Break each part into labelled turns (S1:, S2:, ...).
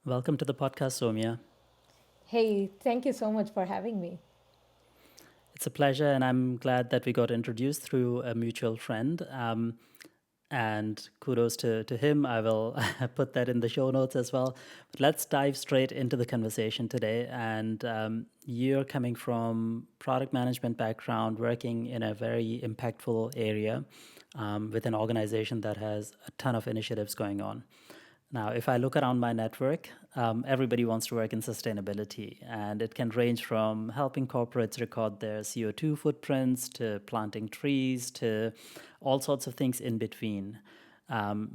S1: Welcome to the podcast, Sowmya.
S2: Hey, thank you so much for having me.
S1: It's a pleasure, and I'm glad that we got introduced through a mutual friend. And kudos to him. I will put that in the show notes as well. But let's dive straight into the conversation today. And you're coming from product management background, working in a very impactful area with an organization that has a ton of initiatives going on. Now, if I look around my network, everybody wants to work in sustainability, and it can range from helping corporates record their CO2 footprints to planting trees to all sorts of things in between,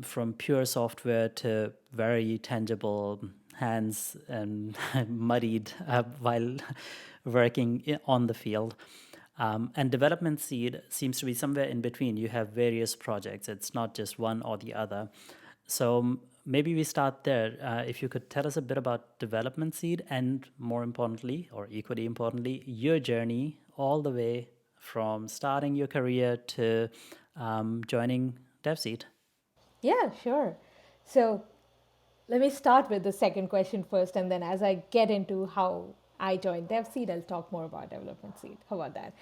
S1: from pure software to very tangible hands and muddied while working on the field. And development seed seems to be somewhere in between. You have various projects, it's not just one or the other. So maybe we start there. If you could tell us a bit about development seed and more importantly, or equally importantly, your journey all the way from starting your career to joining DevSeed.
S2: Yeah, sure. So let me start with the second question first, and then as I get into how I joined DevSeed, I'll talk more about Development Seed. How about that?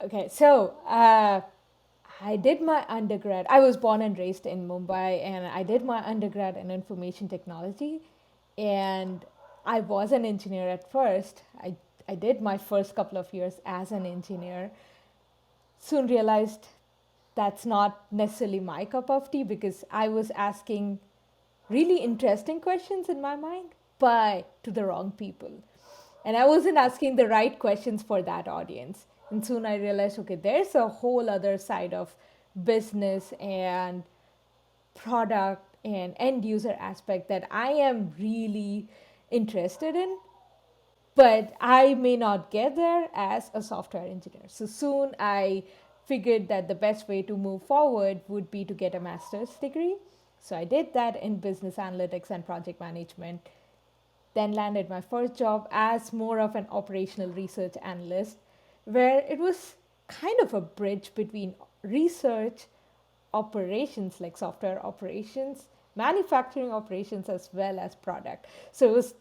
S2: Okay, so I did my undergrad. I was born and raised in Mumbai, and I did my undergrad in information technology. And I was an engineer at first. I did my first couple of years as an engineer. Soon realized that's not necessarily my cup of tea because I was asking really interesting questions in my mind, but to the wrong people. And I wasn't asking the right questions for that audience. And soon I realized, okay, there's a whole other side of business and product and end user aspect that I am really interested in, but I may not get there as a software engineer. So soon I figured that the best way to move forward would be to get a master's degree. So I did that in business analytics and project management, then landed my first job as more of an operational research analyst, where it was kind of a bridge between research, operations like software operations, manufacturing operations, as well as product. So it was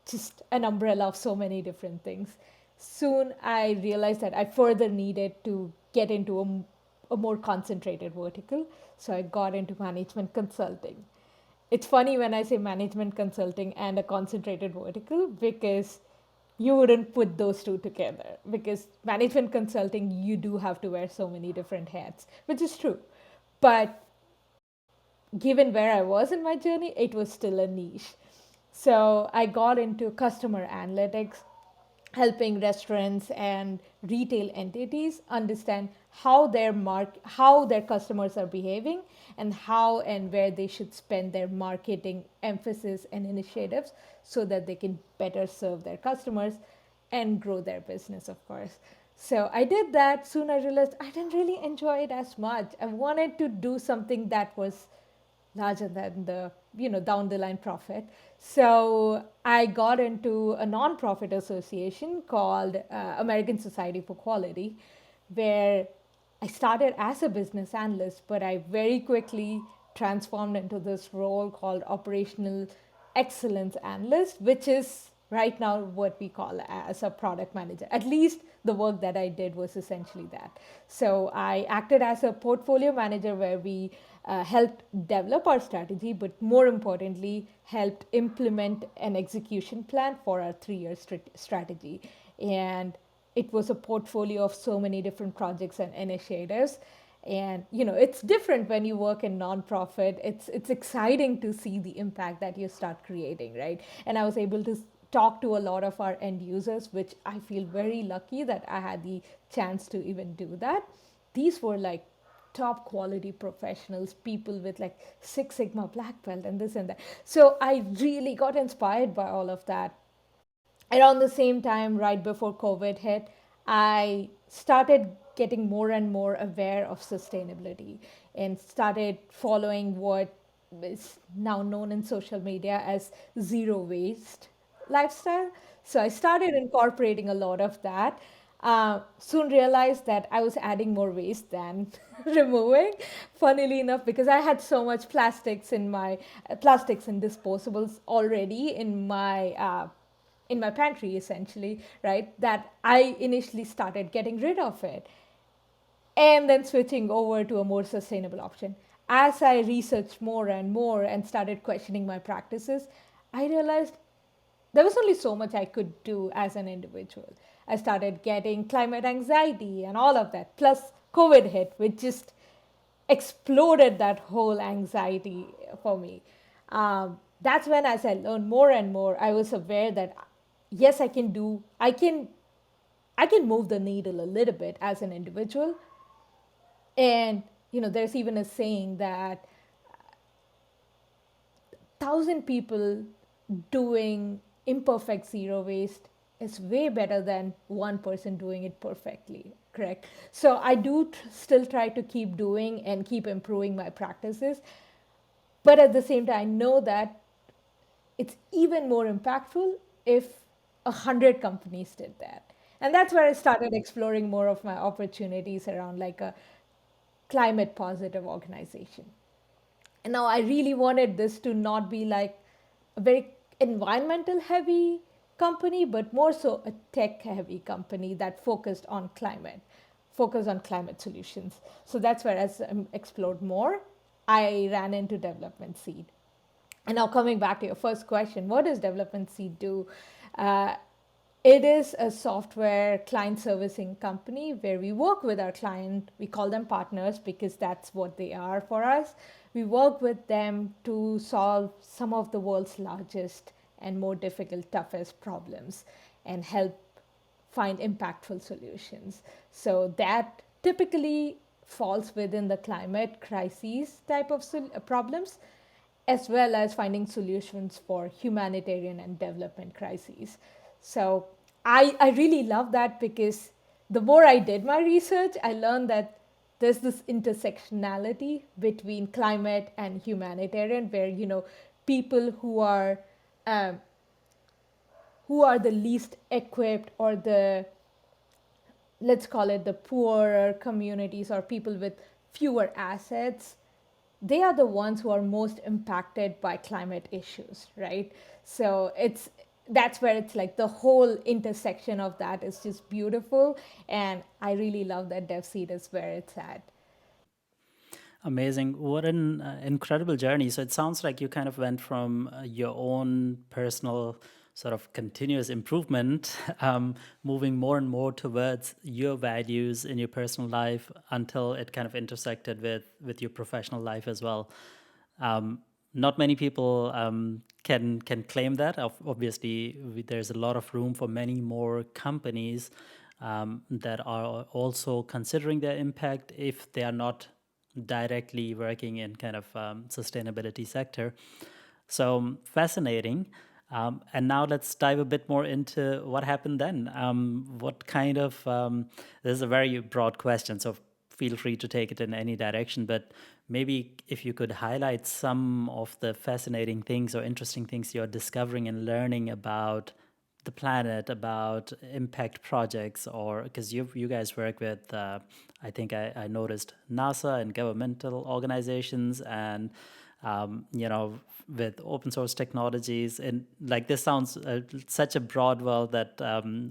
S2: just an umbrella of so many different things. Soon I realized that I further needed to get into a more concentrated vertical. So I got into management consulting. It's funny when I say management consulting and a concentrated vertical because you wouldn't put those two together, because management consulting you do have to wear so many different hats, which is true. But given where I was in my journey, it was still a niche. So I got into customer analytics, helping restaurants and retail entities understand how their customers are behaving and how and where they should spend their marketing emphasis and initiatives so that they can better serve their customers and grow their business, of course. So I did that. Soon I realized I didn't really enjoy it as much. I wanted to do something that was larger than the down the line profit. So I got into a non-profit association called American Society for Quality, where I started as a business analyst, but I very quickly transformed into this role called operational excellence analyst, which is right now what we call as a product manager. At least the work that I did was essentially that. So I acted as a portfolio manager where we helped develop our strategy, but more importantly, helped implement an execution plan for our 3 year strategy. And it was a portfolio of so many different projects and initiatives. And it's different when you work in nonprofit. It's exciting to see the impact that you start creating, right? And I was able to talk to a lot of our end users, which I feel very lucky that I had the chance to even do that. These were like top quality professionals, people with like Six Sigma black belt and this and that. So I really got inspired by all of that. Around the same time, right before COVID hit, I started getting more and more aware of sustainability and started following what is now known in social media as zero waste lifestyle. So I started incorporating a lot of that. Soon realized that I was adding more waste than removing. Funnily enough, because I had so much plastics and disposables already in my pantry, essentially, right? That I initially started getting rid of it and then switching over to a more sustainable option. As I researched more and more and started questioning my practices, I realized there was only so much I could do as an individual. I started getting climate anxiety and all of that. Plus, COVID hit, which just exploded that whole anxiety for me. That's when, as I learned more and more, I was aware that yes, I can move the needle a little bit as an individual. And there's even a saying that 1,000 people doing imperfect zero waste is way better than one person doing it perfectly, correct? So I do still try to keep doing and keep improving my practices, but at the same time I know that it's even more impactful if 100 companies did that. And that's where I started exploring more of my opportunities around like a climate positive organization. And now I really wanted this to not be like a very environmental heavy company, but more so a tech heavy company that focused on climate solutions. So that's where, as I explored more, I ran into Development Seed. And now, coming back to your first question, what does Development Seed do? Uh, it is a software client servicing company where we work with our client. We call them partners because that's what they are for us. We work with them to solve some of the world's largest and more difficult, toughest problems and help find impactful solutions. So that typically falls within the climate crises type of problems, as well as finding solutions for humanitarian and development crises. So I really love that because the more I did my research, I learned that there's this intersectionality between climate and humanitarian, where people um, who are the least equipped, or the, let's call it, the poorer communities or people with fewer assets, they are the ones who are most impacted by climate issues, right? So that's where it's like the whole intersection of that is just beautiful, and I really love that DevSeed is where it's at.
S1: Amazing. What an incredible journey. So it sounds like you kind of went from your own personal sort of continuous improvement, moving more and more towards your values in your personal life until it kind of intersected with your professional life as well. Not many people can claim that. Obviously, there's a lot of room for many more companies that are also considering their impact if they are not directly working in kind of sustainability sector. So fascinating. And now let's dive a bit more into what happened then. What kind of, this is a very broad question, so feel free to take it in any direction, but maybe if you could highlight some of the fascinating things or interesting things you're discovering and learning about the planet, about impact projects, or because you guys work with, I think I noticed NASA and governmental organizations, and with open source technologies, and like this sounds such a broad world that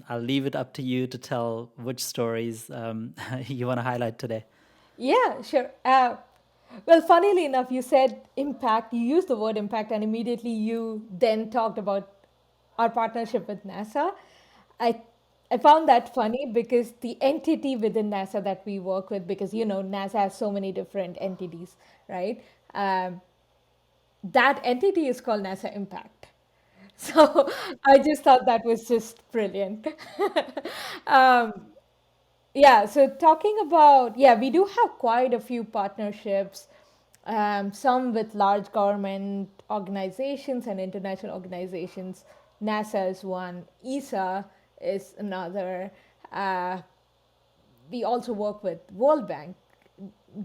S1: I'll leave it up to you to tell which stories you want to highlight today.
S2: Yeah, sure. Well, funnily enough, you said impact, you used the word impact, and immediately you then talked about our partnership with NASA. I I found that funny because the entity within NASA that we work with, because NASA has so many different entities, right? Um, that entity is called NASA Impact. So I just thought that was just brilliant. um, yeah, so talking about, yeah, we do have quite a few partnerships, some with large government organizations and international organizations. NASA is one, ESA is another. Uh, we also work with World Bank,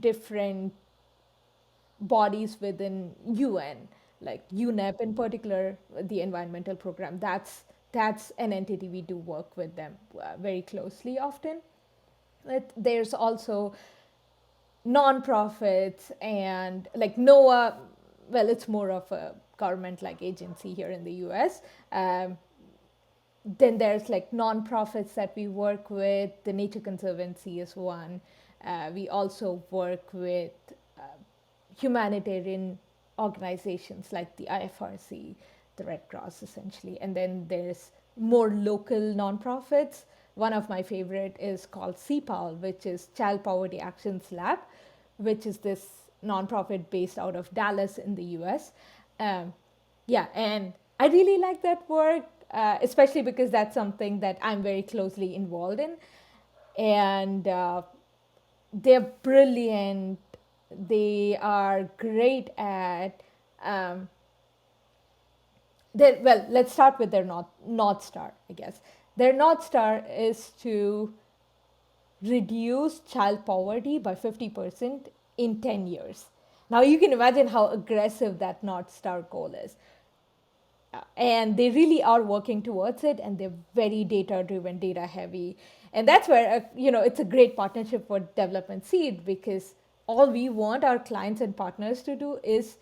S2: different bodies within UN, like UNEP in particular, the environmental program. That's an entity we do work with them very closely often. There's also nonprofits and like NOAA. Well, it's more of a government like agency here in the US. Um, then there's like nonprofits that we work with. The Nature Conservancy is one. We also work with uh, humanitarian organizations like the IFRC, the Red Cross, essentially. And then there's more local nonprofits. One of my favorite is called CPAL, which is Child Poverty Actions Lab, which is this nonprofit based out of Dallas in the US. Um, yeah, and I really like that work, especially because that's something that I'm very closely involved in. And they're brilliant. They are great at. Um, well, let's start with their North Star, I guess. Their North Star is to reduce child poverty by 50% in 10 years. Now, you can imagine how aggressive that North Star goal is. And they really are working towards it, and they're very data driven, data heavy. And that's where it's a great partnership for Development Seed, because all we want our clients and partners to do is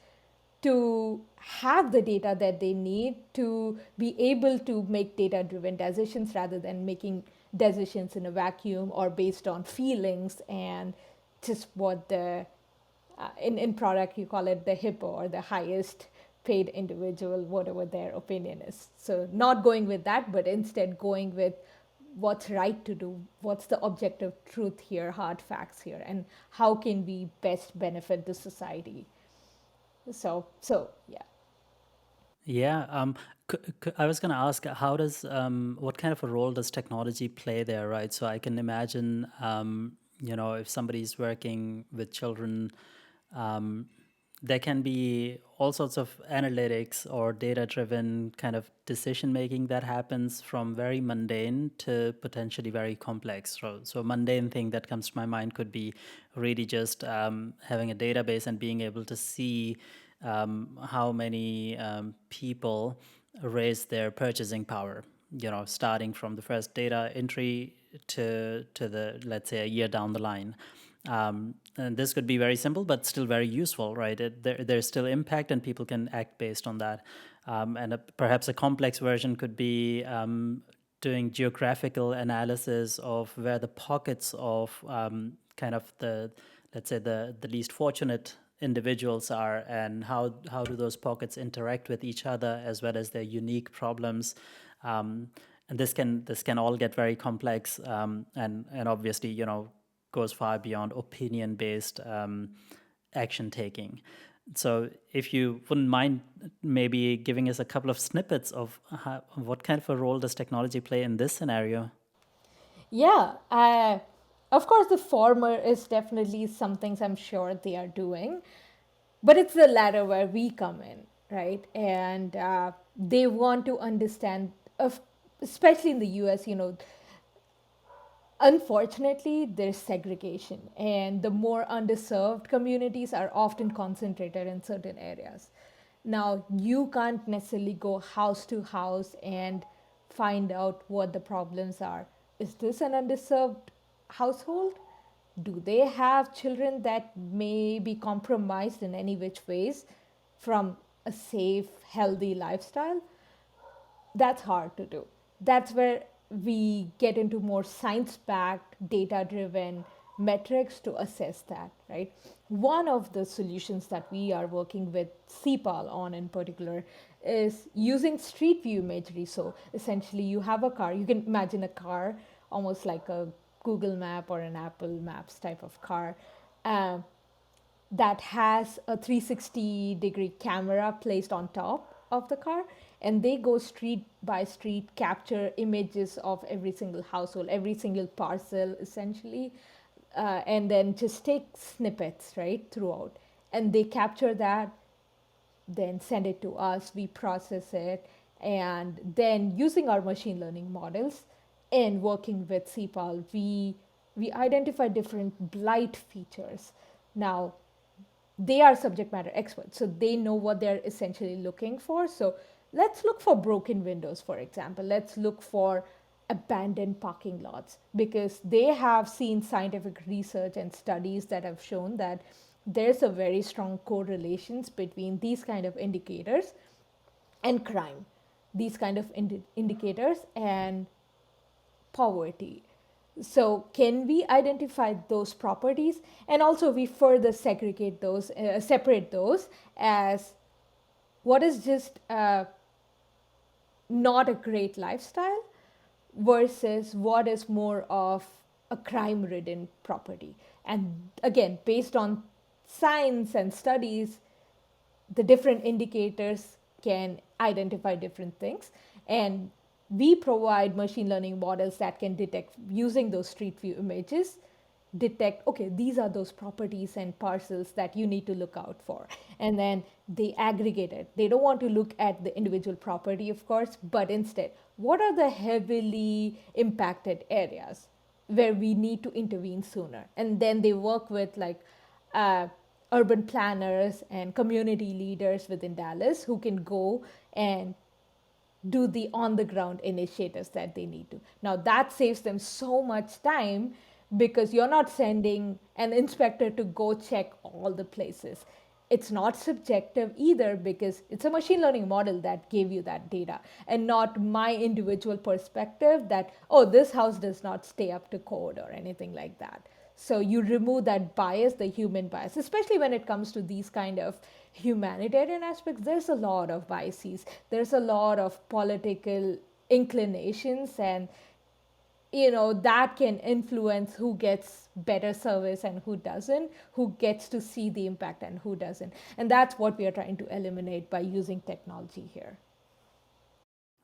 S2: to have the data that they need to be able to make data driven decisions rather than making decisions in a vacuum or based on feelings and just what the in product you call it the hippo or the highest paid individual, whatever their opinion is. So not going with that, but instead going with what's right to do, what's the objective truth here, hard facts here, and how can we best benefit the society. So yeah.
S1: Yeah, I was going to ask, how does what kind of a role does technology play there, right? So I can imagine, if somebody's working with children, um, there can be all sorts of analytics or data-driven kind of decision making that happens from very mundane to potentially very complex. So mundane thing that comes to my mind could be really just having a database and being able to see how many people raise their purchasing power. Starting from the first data entry to the, let's say, a year down the line. And this could be very simple, but still very useful, right? There's still impact, and people can act based on that. Perhaps a complex version could be doing geographical analysis of where the pockets of kind of the, let's say, the least fortunate individuals are, and how do those pockets interact with each other, as well as their unique problems. And this can all get very complex, and obviously, goes far beyond opinion based action taking. So if you wouldn't mind maybe giving us a couple of snippets of what kind of a role does technology play in this scenario?
S2: Yeah, of course, the former is definitely some things I'm sure they are doing, but it's the latter where we come in, right? And they want to understand, especially in the US, unfortunately, there's segregation, and the more underserved communities are often concentrated in certain areas. Now, you can't necessarily go house to house and find out what the problems are. Is this an underserved household? Do they have children that may be compromised in any which ways from a safe, healthy lifestyle? That's hard to do. That's where we get into more science backed, data driven metrics to assess that, right? One of the solutions that we are working with CPAL on in particular is using street view imagery. So essentially, you have a car, you can imagine a car almost like a Google map or an Apple Maps type of car. Um, that has a 360-degree camera placed on top of the car, and they go street by street, capture images of every single household, every single parcel essentially, and then just take snippets right throughout, and they capture that, then send it to us, we process it, and then using our machine learning models and working with CPAL, we identify different blight features. Now, they are subject matter experts, so they know what they're essentially looking for. So Let's look for broken windows, for example. Let's look for abandoned parking lots, because they have seen scientific research and studies that have shown that there's a very strong correlations between these kind of indicators and crime, these kind of indicators and poverty. So can we identify those properties, and also we further segregate those, separate those as what is just not a great lifestyle versus what is more of a crime ridden property. And again, based on science and studies, the different indicators can identify different things. And we provide machine learning models that can detect, using those street view images, detect, okay, these are those properties and parcels that you need to look out for. And then they aggregate it. They don't want to look at the individual property, of course, but instead, what are the heavily impacted areas where we need to intervene sooner? And then they work with like uh, urban planners and community leaders within Dallas who can go and do the on the ground initiatives that they need to. Now, that saves them so much time because you're not sending an inspector to go check all the places. It's not subjective either because it's a machine learning model that gave you that data, and not my individual perspective that, oh, this house does not stay up to code or anything like that. So you remove that bias, the human bias, especially when it comes to these kind of humanitarian aspects. There's a lot of biases, there's a lot of political inclinations, and that can influence who gets better service and who doesn't, who gets to see the impact and who doesn't. And that's what we are trying to eliminate by using technology here.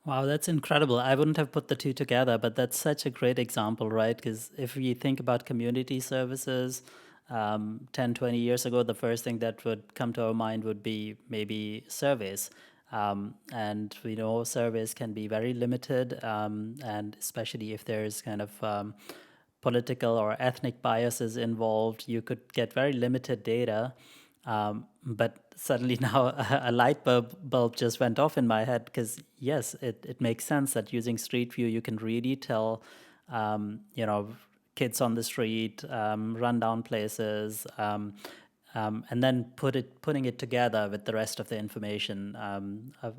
S1: Wow, that's incredible. I wouldn't have put the two together, but that's such a great example, right? Because if we think about community services, 10, 20 years ago, the first thing that would come to our mind would be maybe surveys. And we know surveys can be very limited, and especially if there's kind of political or ethnic biases involved, you could get very limited data. But suddenly now a light bulb just went off in my head because yes, it makes sense that using Street View, you can really tell, you know, kids on the street, rundown places, and then putting it together with the rest of the information,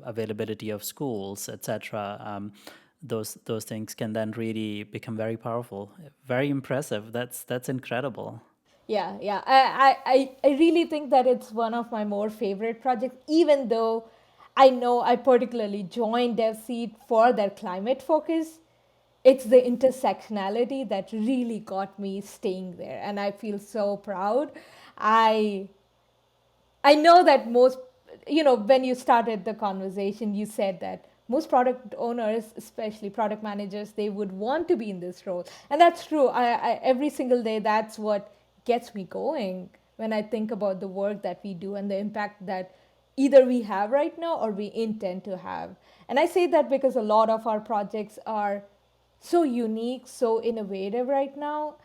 S1: availability of schools, etc. Those things can then really become very powerful, very impressive. That's incredible.
S2: Yeah, yeah. I really think that it's one of my more favorite projects, even though I know I particularly joined DevSeed for their climate focus. It's the intersectionality that really got me staying there. And I feel so proud. I I know that most, when you started the conversation, you said that most product owners, especially product managers, they would want to be in this role. And that's true. Every single day, that's what gets me going when I think about the work that we do and the impact that either we have right now or we intend to have. And I say that because a lot of our projects are so unique, so innovative right now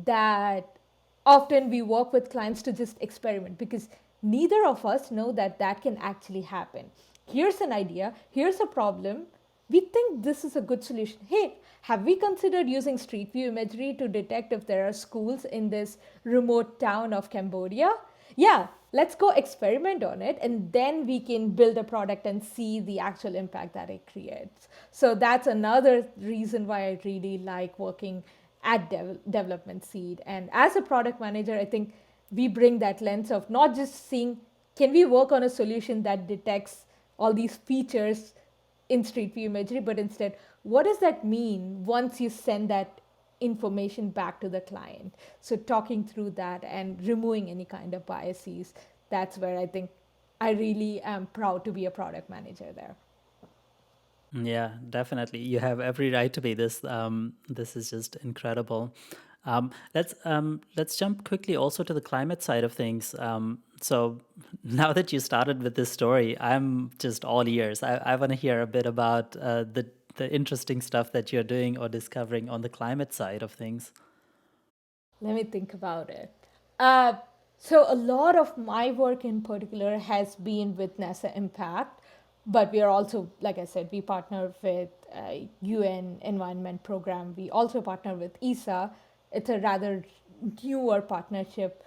S2: that often we work with clients to just experiment because neither of us know that that can actually happen. Here's an idea, here's a problem. We think this is a good solution. Hey, have we considered using Street View imagery to detect if there are schools in this remote town of Cambodia? Yeah, let's go experiment on it and then we can build a product and see the actual impact that it creates. So that's another reason why I really like working at Development Seed. And as a product manager, I think we bring that lens of not just seeing, can we work on a solution that detects all these features in Street View imagery, but instead, what does that mean once you send that information back to the client? So talking through that and removing any kind of biases, that's where I think I really am proud to be a product manager there.
S1: Yeah, definitely. You have every right to be this. This is just incredible. Let's jump quickly also to the climate side of things. So now that you started with this story, I'm just all ears. I want to hear a bit about the interesting stuff that you're doing or discovering on the climate side of things.
S2: Let me think about it. Uh, so, a lot of my work in particular has been with NASA Impact, But we are also, like I said, we partner with UN Environment Program. We also partner with ESA. It's a rather newer partnership.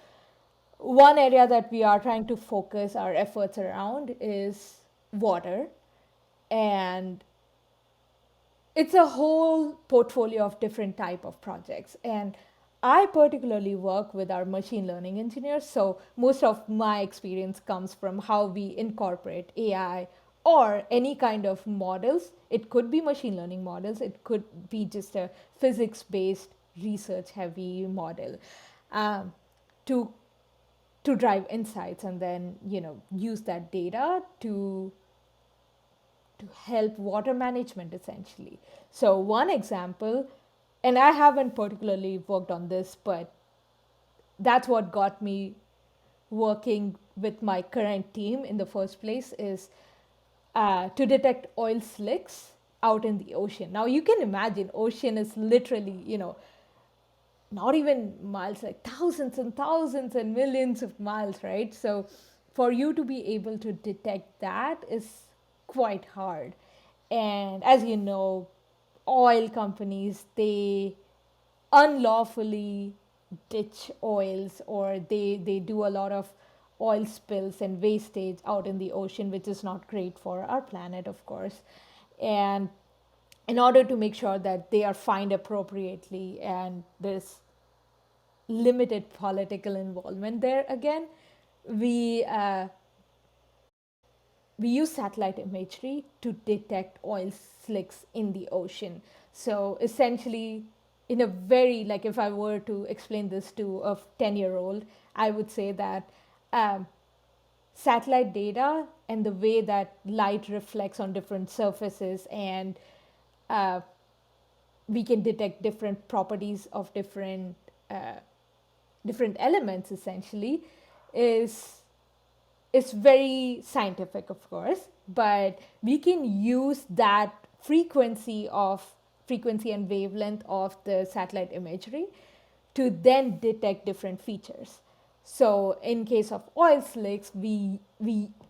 S2: One area that we are trying to focus our efforts around is water, and it's a whole portfolio of different type of projects. And I particularly work with our machine learning engineers, so most of my experience comes from how we incorporate AI or any kind of models. It could be machine learning models, it could be just a physics based research heavy model, um, to to drive insights, and then use that data to help water management essentially. So, one example, and I haven't particularly worked on this, but that's what got me working with my current team in the first place, is to detect oil slicks out in the ocean. Now, you can imagine, ocean is literally, not even miles, like thousands and thousands and millions of miles, right? So for you to be able to detect that is quite hard. And as you know, oil companies, they unlawfully ditch oils, or they do a lot of oil spills and wastage out in the ocean, which is not great for our planet, of course. And in order to make sure that they are fined appropriately and there's limited political involvement there again, we we use satellite imagery to detect oil slicks in the ocean. So essentially, in a very, like, if I were to explain this to a 10-year-old, I would say that um, satellite data and the way that light reflects on different surfaces, and uh, we can detect different properties of uh, different elements essentially, is is very scientific, of course, but we can use that frequency and wavelength of the satellite imagery to then detect different features. So in case of oil slicks, we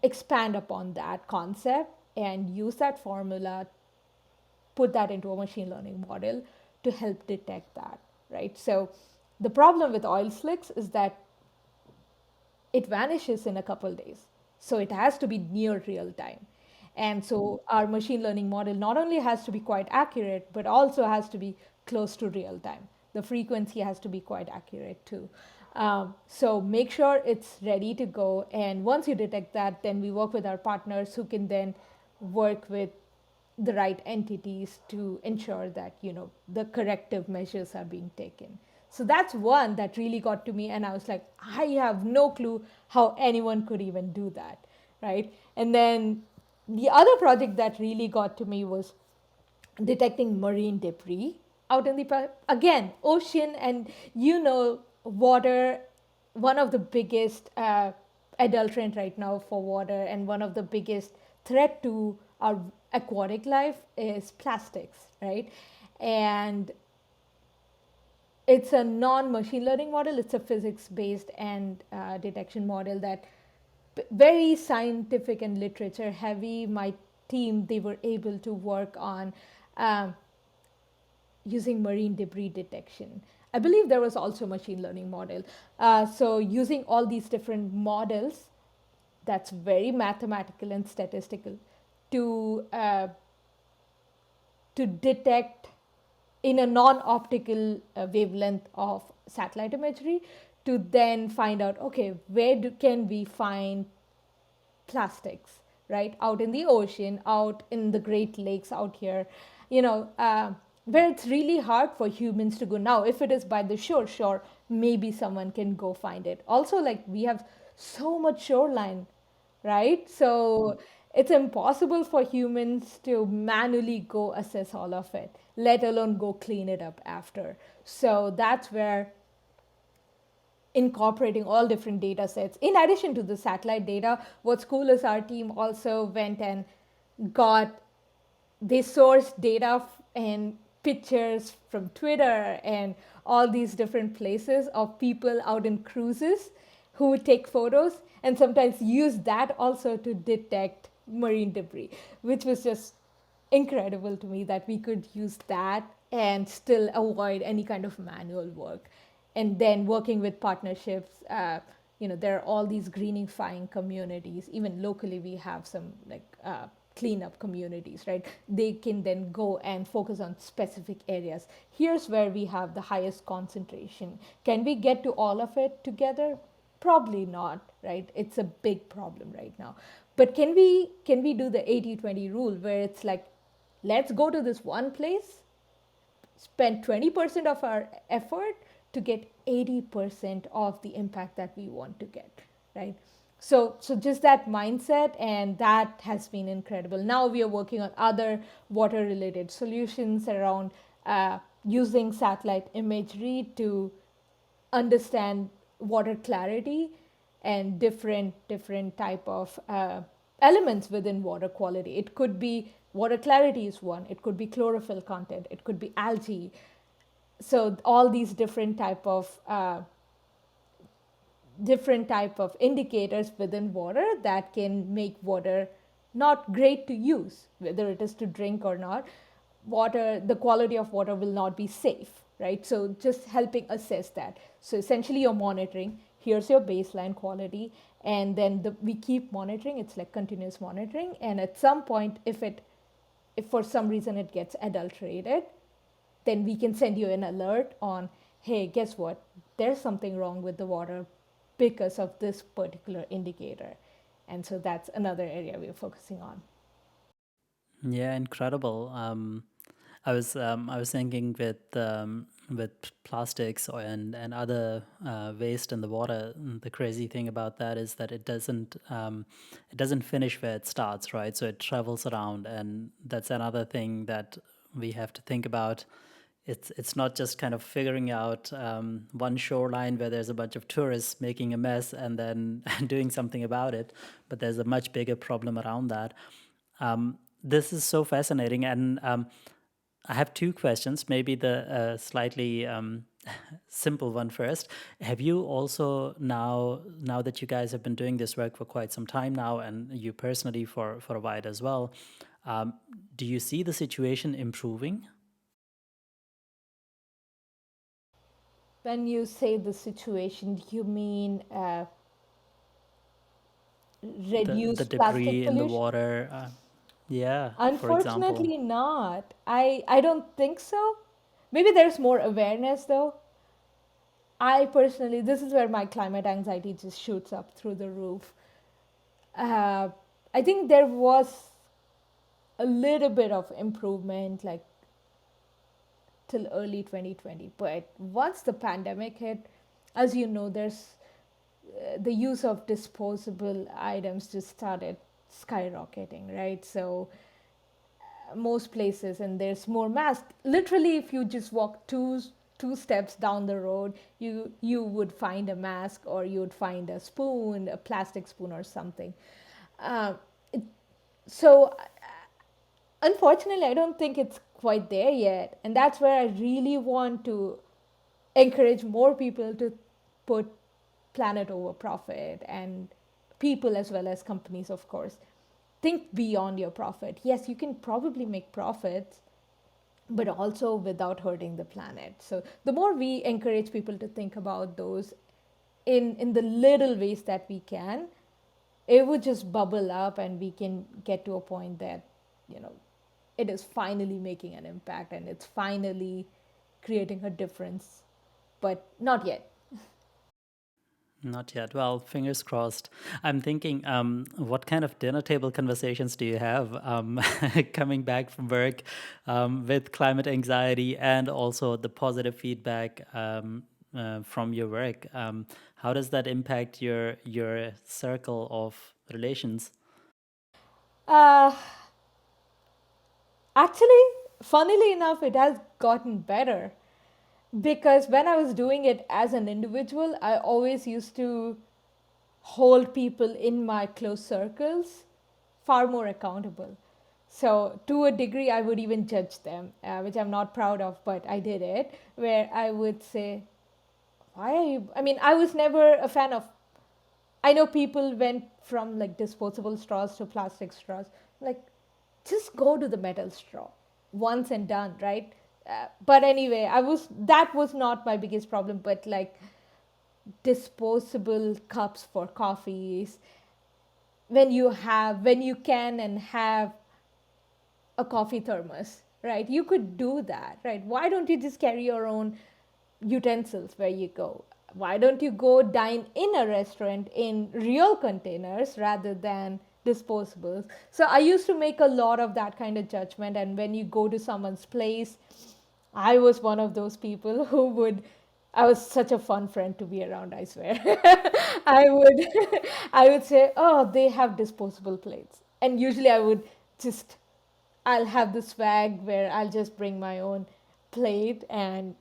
S2: expand upon that concept and use that formula, put that into a machine learning model to help detect that, right? So the problem with oil slicks is that it vanishes in a couple days. So it has to be near real time. And so our machine learning model not only has to be quite accurate, but also has to be close to real time. The frequency has to be quite accurate too. So make sure it's ready to go. And once you detect that, then we work with our partners who can then work with the right entities to ensure that the corrective measures are being taken. So that's one that really got to me, and I was like, I have no clue how anyone could even do that, right? And then the other project that really got to me was detecting marine debris out in the again ocean, and water, one of the biggest adulterant right now for water, and one of the biggest threat to our aquatic life is plastics, right? And it's a non-machine learning model, it's a physics based and detection model that very scientific and literature heavy. My team, they were able to work on um, using marine debris detection. I believe there was also a machine learning model. So using all these different models, that's very mathematical and statistical, to to detect in a non-optical wavelength of satellite imagery, to then find out, okay, where can we find plastics, right, out in the ocean, out in the Great Lakes, out here, where it's really hard for humans to go. Now if it is by the shore, sure, maybe someone can go find it. Also, like, we have so much shoreline, right? So it's impossible for humans to manually go assess all of it, let alone go clean it up after. So that's where incorporating all different data sets in addition to the satellite data, what's cool is our team also went and got, they sourced data and pictures from Twitter and all these different places of people out in cruises who would take photos, and sometimes use that also to detect marine debris, which was just incredible to me that we could use that and still avoid any kind of manual work. And then working with partnerships, there are all these greenifying communities. Even locally, we have some like cleanup communities, right? They can then go and focus on specific areas. Here's where we have the highest concentration. Can we get to all of it together? Probably not, right? It's a big problem right now. But can we do the 80-20 rule where it's like, let's go to this one place, spend 20% of our effort to get 80% of the impact that we want to get, right? So just that mindset, and that has been incredible. Now we are working on other water related solutions around using satellite imagery to understand water clarity and different type of elements within water quality. It could be water clarity is one, it could be chlorophyll content, it could be algae. So all these different type of indicators within water that can make water not great to use, whether it is to drink or not. Water, the quality of water will not be safe, right? So just helping assess that. So essentially you're monitoring, here's your baseline quality, and then we keep monitoring. It's like continuous monitoring, and at some point, if for some reason it gets adulterated, then we can send you an alert on, hey, guess what, there's something wrong with the water because of this particular indicator. And so that's another area we're focusing on.
S1: Yeah, incredible. I was thinking with plastics and other waste in the water. The crazy thing about that is that it doesn't finish where it starts, right? So it travels around, and that's another thing that we have to think about. It's not just kind of figuring out one shoreline where there's a bunch of tourists making a mess and then doing something about it, but there's a much bigger problem around that. This is so fascinating, and I have two questions. Maybe the slightly simple one first. Have you also now that you guys have been doing this work for quite some time now, and you personally for a while as well, um, do you see the situation improving?
S2: When you say the situation, you mean
S1: The
S2: reduced plastic
S1: debris in the
S2: pollution?
S1: water, yeah, for example.
S2: Unfortunately, not. I don't think so. Maybe there's more awareness though. I personally, this is where my climate anxiety just shoots up through the roof. Uh, I think there was a little bit of improvement, like till early 2020. But once the pandemic hit, as you know, there's the use of disposable items just started skyrocketing, right? So most places, and there's more mask. Literally, if you just walk two steps down the road, you would find a mask, or you would find a spoon, a plastic spoon or something. Uh, it, so unfortunately, I don't think it's quite there yet, and that's where I really want to encourage more people to put planet over profit, and people as well as companies, of course. Think beyond your profit. Yes, you can probably make profits, but also without hurting the planet. So the more we encourage people to think about those in the little ways that we can, it would just bubble up, and we can get to a point that, you know, it is finally making an impact, and it's finally creating a difference, but not yet.
S1: Not yet. Well, fingers crossed. I'm thinking, what kind of dinner table conversations do you have coming back from work with climate anxiety and also the positive feedback from your work? How does that impact your circle of relations?
S2: Uh, Actually, funnily enough, it has gotten better, because when I was doing it as an individual, I always used to hold people in my close circles far more accountable. So, to a degree, I would even judge them, which I'm not proud of, but I did it, where I would say, why are you? I mean, I was never a fan of I know people went from like disposable straws to plastic straws. Like, just go to the metal straw once and done, right? But anyway, that was not my biggest problem, but like disposable cups for coffees, when you can and have a coffee thermos, right? You could do that, right? Why don't you just carry your own utensils where you go? Why don't you go dine in a restaurant in real containers rather than disposables? So I used to make a lot of that kind of judgment. And when you go to someone's place, I was one of those people who would. I was such a fun friend to be around, I swear. I would I would say, "Oh, they have disposable plates." And usually I would just I'll have the swag where I'll just bring my own plate and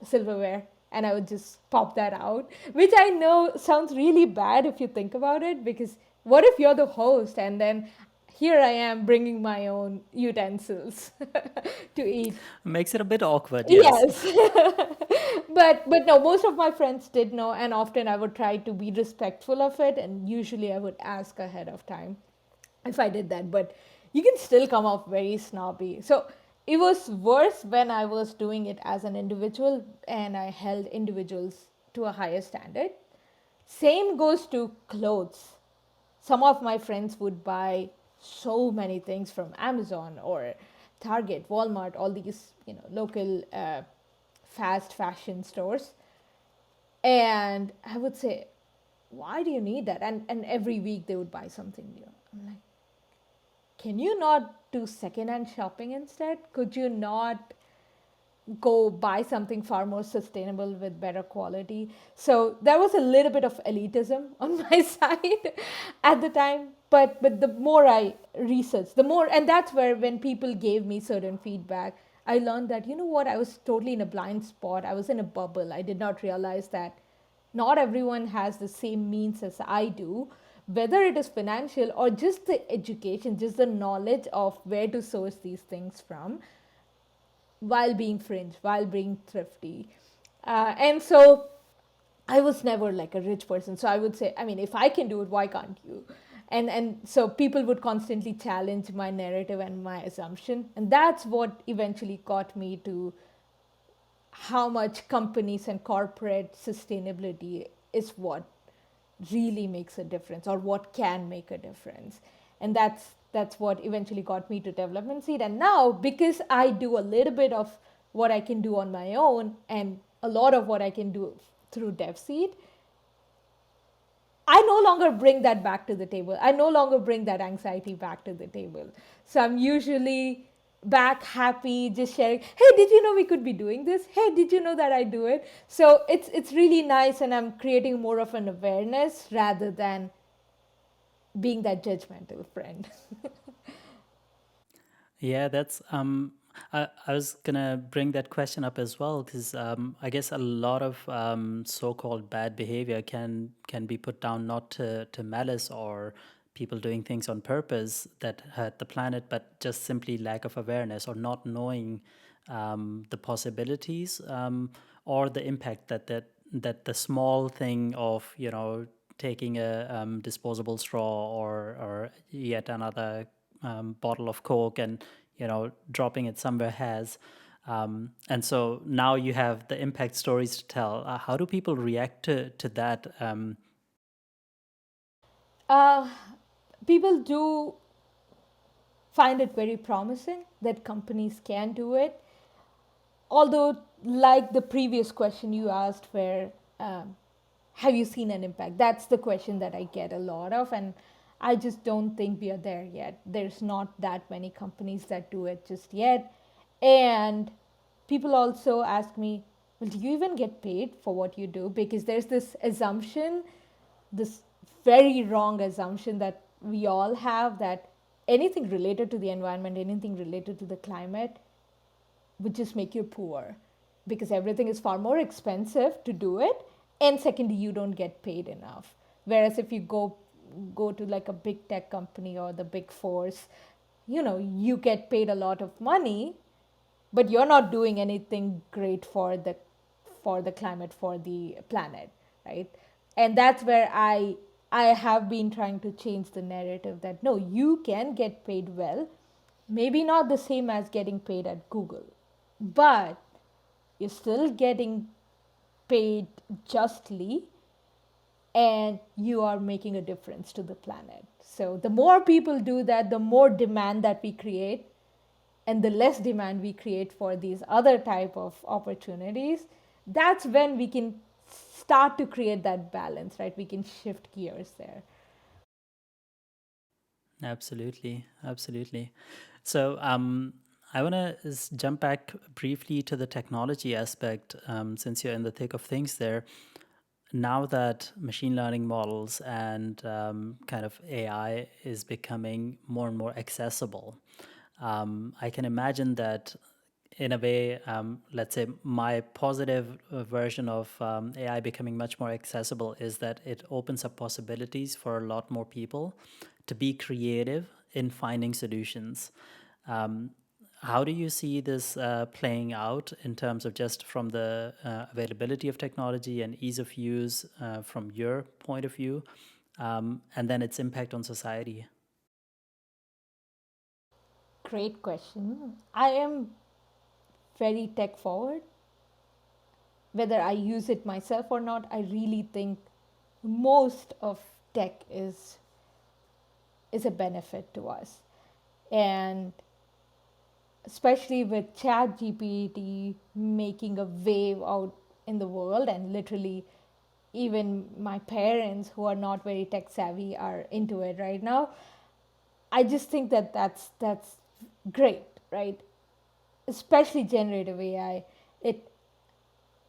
S2: silverware, and I would just pop that out, which I know sounds really bad if you think about it, because what if you're the host and then here I am bringing my own utensils to eat?
S1: Makes it a bit awkward, yes.
S2: Yes. But no, most of my friends did know, and often I would try to be respectful of it, and usually I would ask ahead of time if I did that. But you can still come off very snobby. So it was worse when I was doing it as an individual and I held individuals to a higher standard. Same goes to clothes. Some of my friends would buy so many things from Amazon or Target, Walmart, all these local fast fashion stores, and I would say, why do you need that? And every week they would buy something new. I'm like, can you not do secondhand shopping instead? Could you not go buy something far more sustainable with better quality? So there was a little bit of elitism on my side at the time. But the more I researched, the more, and that's where when people gave me certain feedback, I learned that, you know what, I was totally in a blind spot. I was in a bubble. I did not realize that not everyone has the same means as I do, whether it is financial or just the education, just the knowledge of where to source these things from, while being fringe, while being thrifty. And so I was never like a rich person. So I would say, I mean, if I can do it, why can't you? And so people would constantly challenge my narrative and my assumption. And that's what eventually got me to how much companies and corporate sustainability is what really makes a difference, or what can make a difference. And that's what eventually got me to development seed. And now, because I do a little bit of what I can do on my own and a lot of what I can do through DevSeed, I no longer bring that back to the table. I no longer bring that anxiety back to the table. So I'm usually back happy, just sharing, hey, did you know we could be doing this? Hey, did you know that I do it? So it's really nice, and I'm creating more of an awareness rather than being that judgmental friend.
S1: Yeah, that's I was gonna bring that question up as well, because I guess a lot of so-called bad behavior can be put down not to malice or people doing things on purpose that hurt the planet, but just simply lack of awareness or not knowing the possibilities, or the impact that the small thing of taking a disposable straw or yet another bottle of Coke and dropping it somewhere has. And so now you have the impact stories to tell. How do people react to that?
S2: uh, People do find it very promising that companies can do it. Although, like the previous question you asked, where have you seen an impact? That's the question that I get a lot of, and I just don't think we are there yet. There's not that many companies that do it just yet. And people also ask me, well, do you even get paid for what you do? Because there's this assumption, this very wrong assumption that we all have, that anything related to the environment, anything related to the climate would just make you poor, because everything is far more expensive to do it, and secondly, you don't get paid enough. Whereas if you go to like a big tech company or the big fours, you get paid a lot of money, but you're not doing anything great for the climate, for the planet, right? And that's where I I have been trying to change the narrative that no, you can get paid well, maybe not the same as getting paid at Google, but you're still getting paid justly, and you are making a difference to the planet. So the more people do that, the more demand that we create, and the less demand we create for these other type of opportunities, that's when we can start to create that balance, right? We can shift gears there.
S1: Absolutely, absolutely. So I want to jump back briefly to the technology aspect, since you're in the thick of things there. Now that machine learning models and kind of AI is becoming more and more accessible, I can imagine that in a way, let's say my positive version of AI becoming much more accessible is that it opens up possibilities for a lot more people to be creative in finding solutions. Um, how do you see this playing out in terms of just from the availability of technology and ease of use from your point of view, and then its impact on society?
S2: Great question. I am very tech forward. Whether I use it myself or not, I really think most of tech is a benefit to us. And especially with chat gpt making a wave out in the world, and literally even my parents who are not very tech savvy are into it right now. I just think that that's great, right? Especially generative ai. It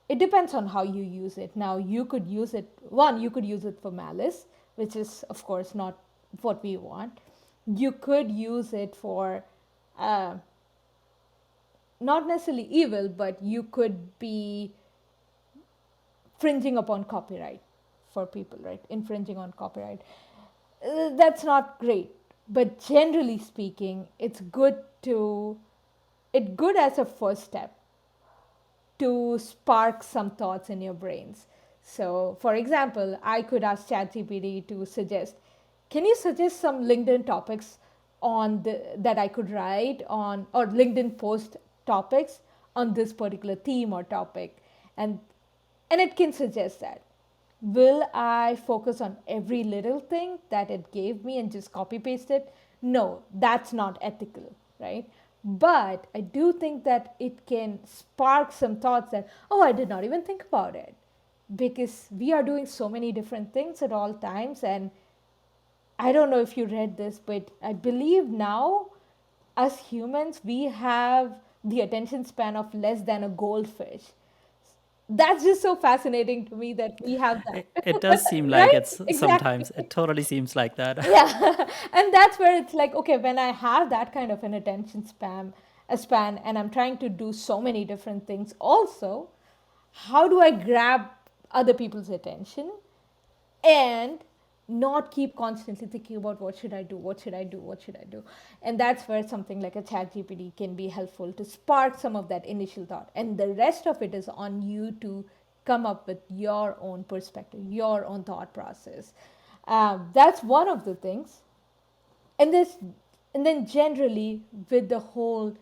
S2: it depends on how you use it. Now you could use it, one, you could use it for malice, which is of course not what we want. You could use it for uh, not necessarily evil, but you could be fringing upon copyright for people, right? Infringing on copyright. That's not great. But generally speaking, it's good as a first step to spark some thoughts in your brains. So, for example, I could ask ChatGPT to suggest, can you suggest some LinkedIn topics that I could write on, or LinkedIn post topics on this particular theme or topic, and it can suggest that. Will I focus on every little thing that it gave me and just copy paste it? No, that's not ethical, right? But I do think that it can spark some thoughts that, oh, I did not even think about it. Because we are doing so many different things at all times. And I don't know if you read this, but I believe now, as humans, we have the attention span of less than a goldfish. That's just so fascinating to me that we have
S1: It does
S2: that.
S1: seem like
S2: Right?
S1: it's
S2: Exactly.
S1: sometimes, it totally seems like that.
S2: Yeah. And that's where it's like, okay, when I have that kind of an attention span, and I'm trying to do so many different things also, how do I grab other people's attention and not keep constantly thinking about what should I do, what should I do, what should I do? And that's where something like a chat gpt can be helpful to spark some of that initial thought, and the rest of it is on you to come up with your own perspective, your own thought process. That's one of the things. And this, and then generally with the whole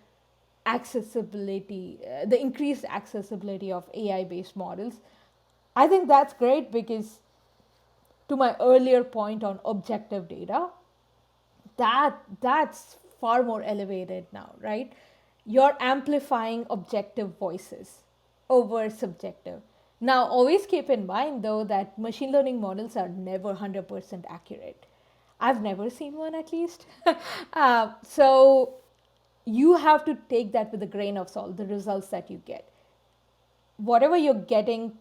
S2: accessibility, the increased accessibility of ai based models, I think that's great because, to my earlier point on objective data, that's far more elevated now, right? You're amplifying objective voices over subjective. Now always keep in mind though that machine learning models are never 100% accurate. I've never seen one, at least. So you have to take that with a grain of salt, the results that you get. Whatever you're getting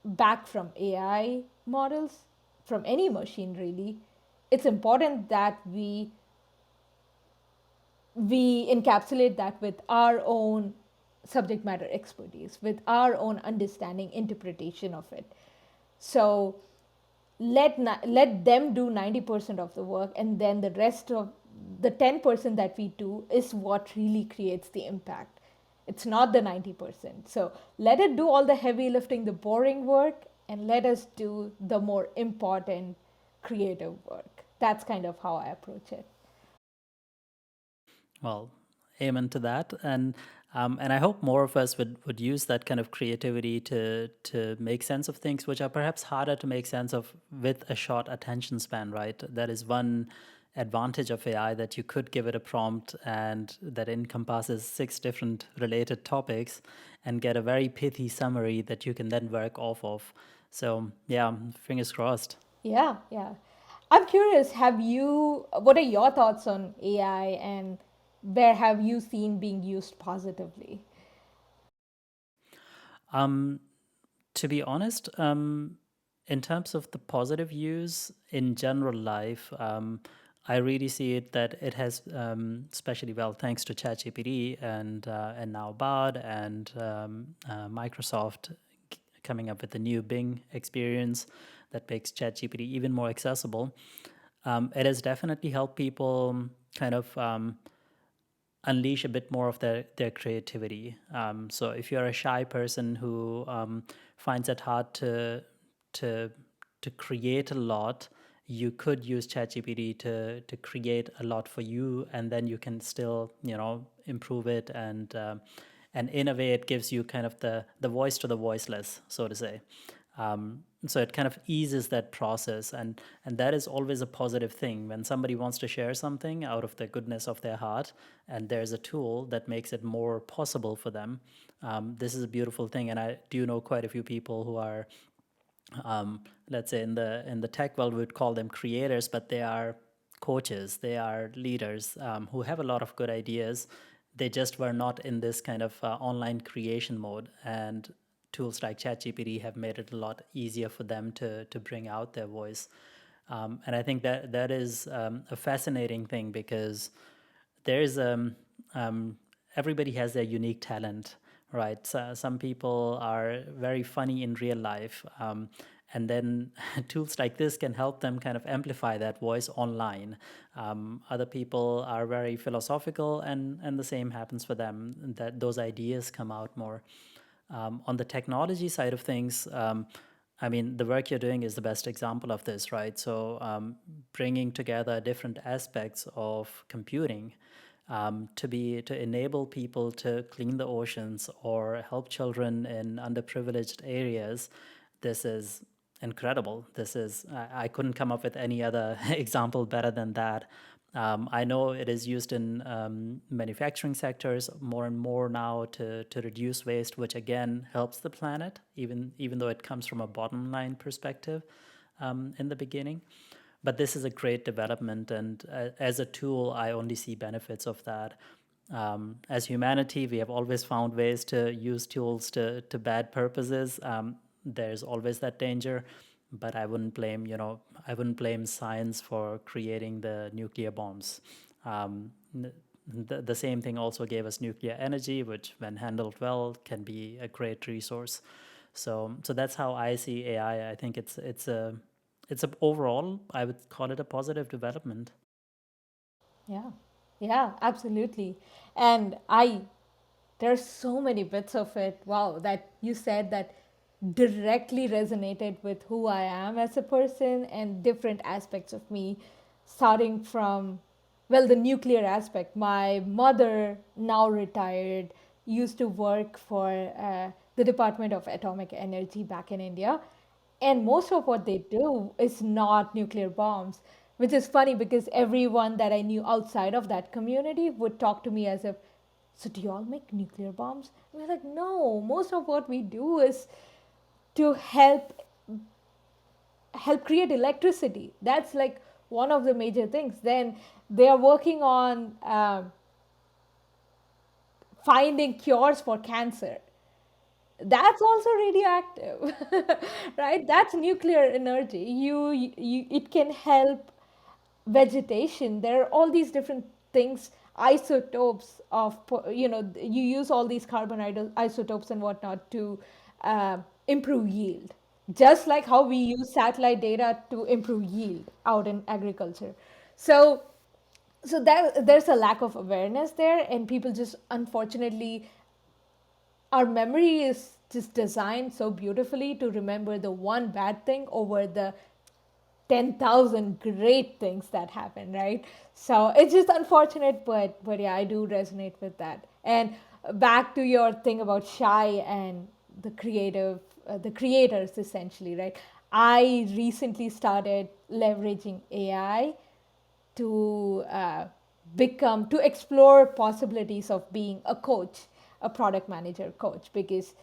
S2: back from AI models, from any machine really, it's important that we encapsulate that with our own subject matter expertise, with our own understanding, interpretation of it. So let them do 90% of the work, and then the rest of the 10% that we do is what really creates the impact. It's not the 90%. So let it do all the heavy lifting, the boring work, and let us do the more important, creative work. That's kind of how I approach it.
S1: Well, amen to that, and I hope more of us would use that kind of creativity to make sense of things which are perhaps harder to make sense of with a short attention span. Right, that is one advantage of AI, that you could give it a prompt and that encompasses 6 different related topics and get a very pithy summary that you can then work off of. So yeah, fingers crossed.
S2: Yeah, yeah. I'm curious, what are your thoughts on AI and where have you seen being used positively?
S1: Um, To be honest, in terms of the positive use in general life, I really see it that it has, especially well, thanks to ChatGPT and now Bard and Microsoft coming up with the new Bing experience that makes ChatGPT even more accessible. It has definitely helped people kind of unleash a bit more of their creativity. So if you're a shy person who finds it hard to to create a lot, you could use ChatGPT to create a lot for you, and then you can still improve it, and in a way it gives you kind of the voice to the voiceless, so to say. So it kind of eases that process, and that is always a positive thing when somebody wants to share something out of the goodness of their heart, and there's a tool that makes it more possible for them. This is a beautiful thing, and I do know quite a few people who are, let's say in the tech world, we'd call them creators, but they are coaches, they are leaders who have a lot of good ideas. They just were not in this kind of online creation mode, and tools like ChatGPT have made it a lot easier for them to bring out their voice. And I think that is a fascinating thing, because there's everybody has their unique talent, right? So some people are very funny in real life, and then tools like this can help them kind of amplify that voice online. Other people are very philosophical, and the same happens for them, that those ideas come out more. On the technology side of things, I mean, the work you're doing is the best example of this, right? So, bringing together different aspects of computing to enable people to clean the oceans or help children in underprivileged areas. This is incredible. I couldn't come up with any other example better than that. I know it is used in manufacturing sectors more and more now to reduce waste, which again helps the planet, even though it comes from a bottom line perspective in the beginning. But this is a great development, and as a tool, I only see benefits of that. As humanity, we have always found ways to use tools to bad purposes. There's always that danger, but I wouldn't blame science for creating the nuclear bombs. The same thing also gave us nuclear energy, which, when handled well, can be a great resource. So that's how I see AI. I think it's a overall, I would call it a positive development.
S2: Yeah, yeah, absolutely. And there's so many bits of it, wow, that you said that directly resonated with who I am as a person and different aspects of me, starting from, well, the nuclear aspect. My mother, now retired, used to work for the Department of Atomic Energy back in India. And most of what they do is not nuclear bombs, which is funny because everyone that I knew outside of that community would talk to me as if, so do you all make nuclear bombs? And we're like, no, most of what we do is to help create electricity. That's like one of the major things. Then they are working on finding cures for cancer. That's also radioactive. Right, that's nuclear energy. It can help vegetation. There are all these different things, isotopes of, you use all these carbon isotopes and whatnot to uh, improve yield, just like how we use satellite data to improve yield out in agriculture. So there's a lack of awareness there, and people just, unfortunately, our memory is just designed so beautifully to remember the one bad thing over the 10,000 great things that happen, right? So it's just unfortunate, but yeah, I do resonate with that. And back to your thing about shy and the the creators essentially, right? I recently started leveraging AI to to explore possibilities of being a coach, a product manager coach, because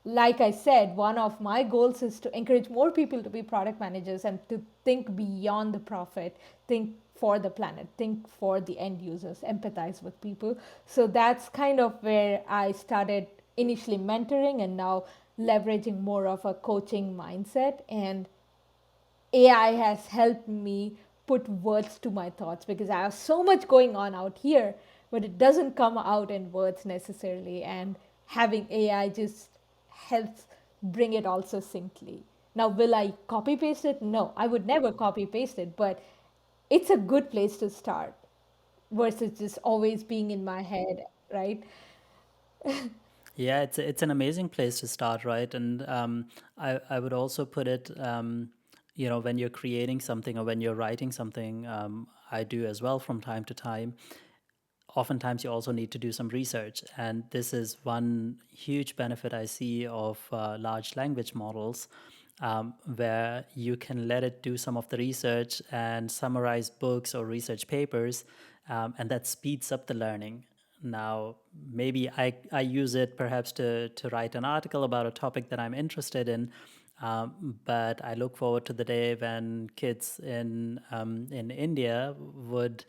S2: like I said, one of my goals is to encourage more people to be product managers and to think beyond the profit, think for the planet, think for the end users, empathize with people. So that's kind of where I started initially mentoring and now leveraging more of a coaching mindset. And AI has helped me put words to my thoughts because I have so much going on out here, but it doesn't come out in words necessarily. And having AI just helps bring it all succinctly. Now, will I copy paste it? No, I would never copy paste it, but it's a good place to start versus just always being in my head, right?
S1: Yeah, it's an amazing place to start, right? And I would also put it, when you're creating something or when you're writing something, I do as well from time to time. Oftentimes, you also need to do some research, and this is one huge benefit I see of large language models, where you can let it do some of the research and summarize books or research papers, and that speeds up the learning. Now, maybe I use it perhaps to write an article about a topic that I'm interested in, but I look forward to the day when kids in India would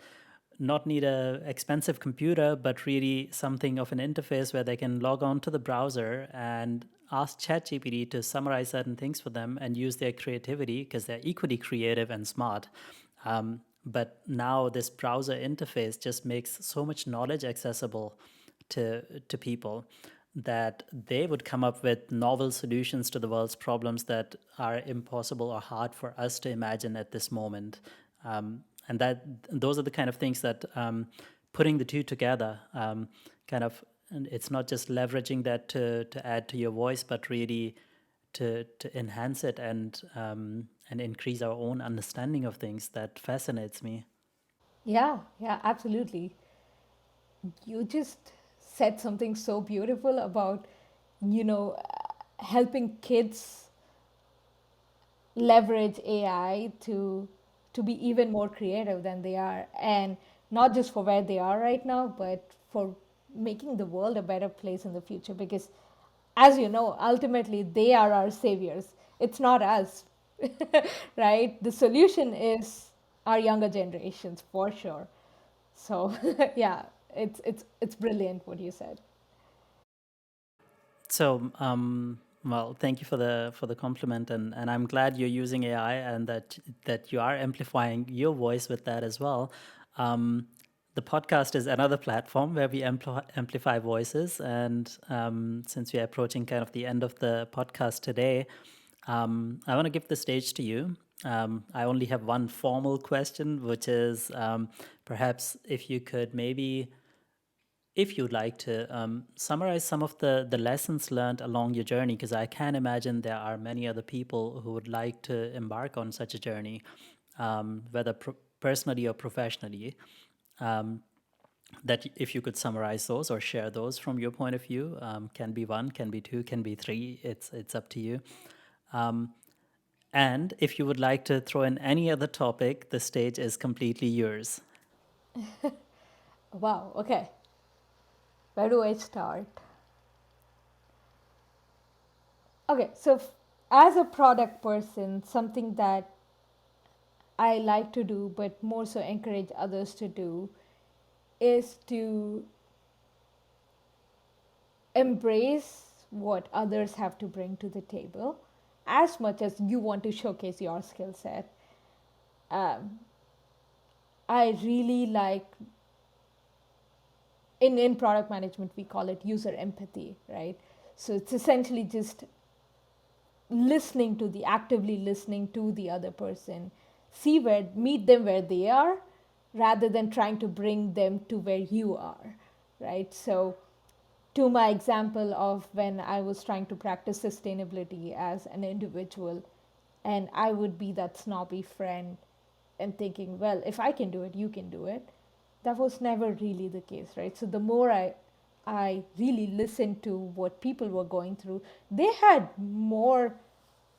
S1: not need a expensive computer, but really something of an interface where they can log on to the browser and ask ChatGPT to summarize certain things for them and use their creativity because they're equally creative and smart. But now this browser interface just makes so much knowledge accessible to people that they would come up with novel solutions to the world's problems that are impossible or hard for us to imagine at this moment. And that those are the kind of things that putting the two together kind of, and it's not just leveraging that to add to your voice, but really to enhance it and increase our own understanding of things. That fascinates me.
S2: Yeah, yeah, absolutely. You just said something so beautiful about, helping kids leverage AI to be even more creative than they are, and not just for where they are right now, but for making the world a better place in the future. Because, as you know, ultimately they are our saviors. It's not us, right? The solution is our younger generations for sure. So yeah, it's brilliant what you said.
S1: So, well, thank you for the compliment, and I'm glad you're using AI and that you are amplifying your voice with that as well. The podcast is another platform where we amplify voices, and since we are approaching kind of the end of the podcast today, I want to give the stage to you. I only have one formal question, which is perhaps if you could maybe, if you'd like to, summarize some of the lessons learned along your journey, because I can imagine there are many other people who would like to embark on such a journey, whether personally or professionally. Um, that if you could summarize those or share those from your point of view, can be one, can be two, can be three. It's up to you. And if you would like to throw in any other topic, the stage is completely yours.
S2: Wow, okay. Where do I start? Okay, so as a product person, something that I like to do, but more so encourage others to do, is to embrace what others have to bring to the table as much as you want to showcase your skill set. Um, I really like, in product management, we call it user empathy, right? So it's essentially just actively listening to the other person, meet them where they are rather than trying to bring them to where you are, right? So to my example of when I was trying to practice sustainability as an individual, and I would be that snobby friend and thinking, well, if I can do it, you can do it. That was never really the case, right? So the more I really listened to what people were going through, they had more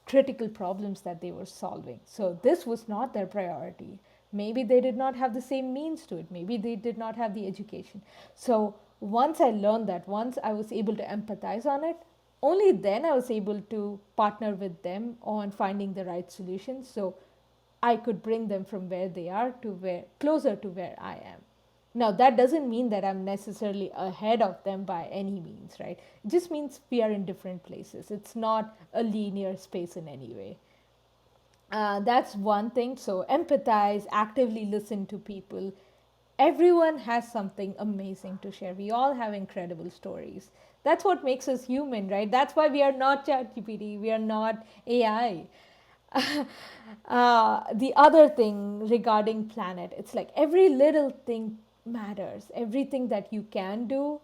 S2: critical problems that they were solving. So this was not their priority. Maybe they did not have the same means to it. Maybe they did not have the education. So once I learned that, once I was able to empathize on it, only then I was able to partner with them on finding the right solution. So I could bring them from where they are to where closer to where I am. Now, that doesn't mean that I'm necessarily ahead of them by any means, right? It just means we are in different places. It's not a linear space in any way. That's one thing. So, empathize, actively listen to people. Everyone has something amazing to share. We all have incredible stories. That's what makes us human, right? That's why we are not ChatGPT, we are not AI. The other thing regarding planet, it's like every little thing matters. Everything that you can do.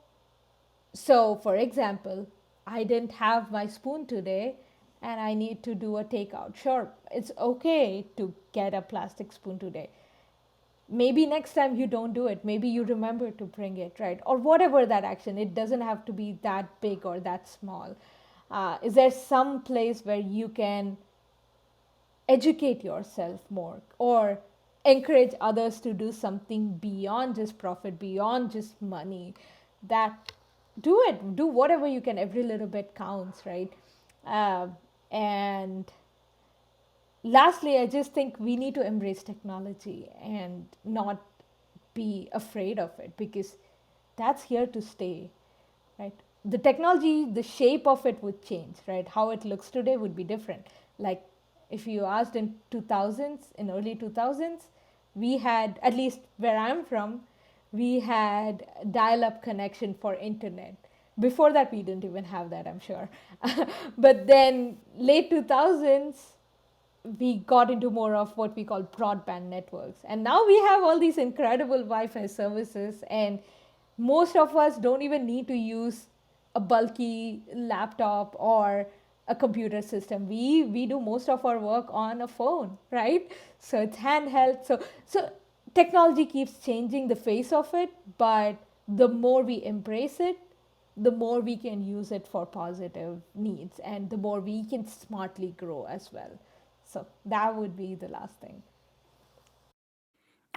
S2: So, for example, I didn't have my spoon today and I need to do a takeout. Sure, it's okay to get a plastic spoon today. Maybe next time you don't do it. Maybe you remember to bring it, right? Or whatever that action. It doesn't have to be that big or that small. Is there some place where you can educate yourself more or encourage others to do something beyond just profit, beyond just money? That do it, do whatever you can. Every little bit counts, right? And lastly, I just think we need to embrace technology and not be afraid of it, because that's here to stay, right? The technology, the shape of it would change, right? How it looks today would be different. Like if you asked in 2000s, in early 2000s, we had, at least where I'm from, we had dial-up connection for internet. Before that, we didn't even have that, I'm sure. But then late 2000s, we got into more of what we call broadband networks. And now we have all these incredible Wi Fi services, and most of us don't even need to use a bulky laptop or a computer system. We do most of our work on a phone, right? So it's handheld. So technology keeps changing the face of it, but the more we embrace it, the more we can use it for positive needs and the more we can smartly grow as well. So that would be the last thing.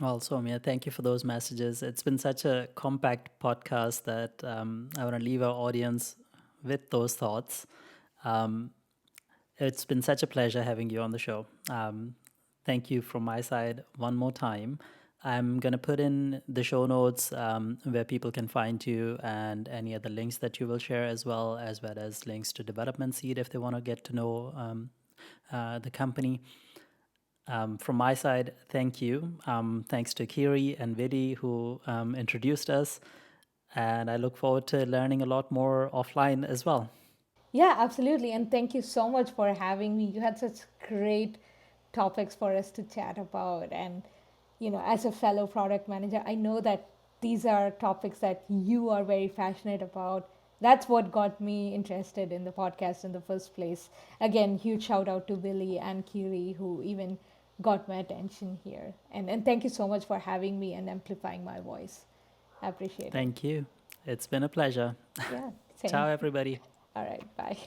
S1: Well, Soumya, thank you for those messages. It's been such a compact podcast that I want to leave our audience with those thoughts. Um, it's been such a pleasure having you on the show. Thank you from my side one more time. I'm going to put in the show notes where people can find you and any other links that you will share, as well as links to Development Seed if they want to get to know the company. From my side, thank you. Thanks to Kiri and Vidi who introduced us. And I look forward to learning a lot more offline as well.
S2: Yeah, absolutely. And thank you so much for having me. You had such great topics for us to chat about. And, as a fellow product manager, I know that these are topics that you are very passionate about. That's what got me interested in the podcast in the first place. Again, huge shout out to Billy and Kiri who even got my attention here. And thank you so much for having me and amplifying my voice. I appreciate it.
S1: Thank you. It's been a pleasure.
S2: Yeah, same.
S1: Ciao, everybody.
S2: All right, bye.